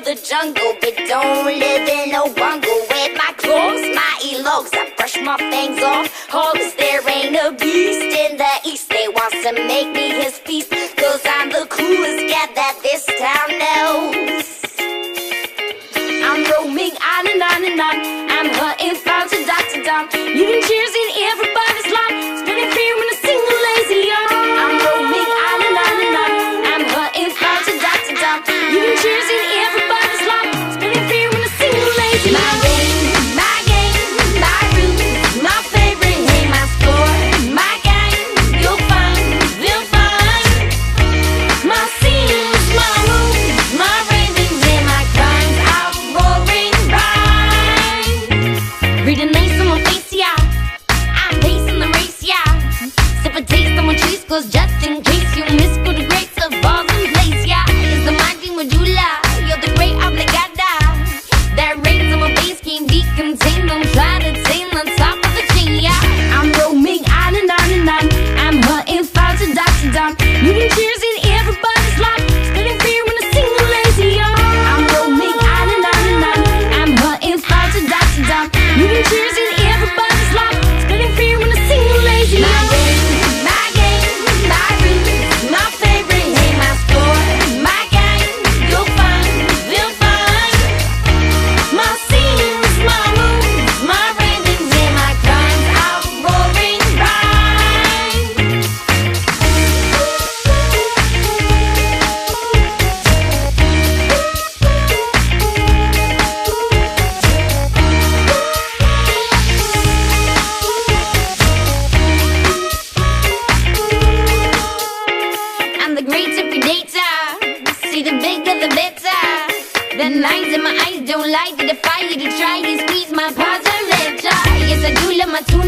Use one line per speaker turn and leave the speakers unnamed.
the jungle, but don't live in no bungle. With my clothes, my elogues, I brush my fangs off hogs. There ain't a beast in the east. They wants to make me his feast, cause I'm the coolest cat that this town knows. I'm roaming on and on and on. I'm hunting found to Dr. Dom. Leaving cheers in everybody's lawn, spreading fear when I sing a lazy yawn. I'm roaming on and on and on. I'm hunting found to Dr. Dom. Leaving cheers in everybody's lawn, spreading fear when I sing a lazy yawn. My game, my rules, my favorite, hey, my score, my game, you'll find, we'll find. My scenes, my moves, my ravings, and my crimes, I'm roaring rhyme. Read a nice on my face, yeah. I'm pacing the race, yeah. Sip a taste on my cheese, cause just in case you miss for the grace of balls in place, yeah. It's the mighty medulla, you're the great obligada. That rains on my face can't be contained. Don't try to tame the top of the chain, yeah. I'm roaming on and on and on. I'm hunting foul to Dr. Dom. Leaving cheers in everybody's lawn, spreading fear when I sing a lazy yawn. I'm roaming on and on and on. I'm hunting foul to Dr. Dom. Leaving cheers in everybody's lawn, spreading fear when I sing a lazy yawn. My game, my rules, my favorite, hey, my score, my game, you'll find, we'll find. My scenes, my moves, my ravings, and my crimes, I'm roaring rhyme. I'm the great predator. See, the bigger the better. The lines in my eyes don't lie to defy you to try and squeeze my positive. Yes, I do love my tuna.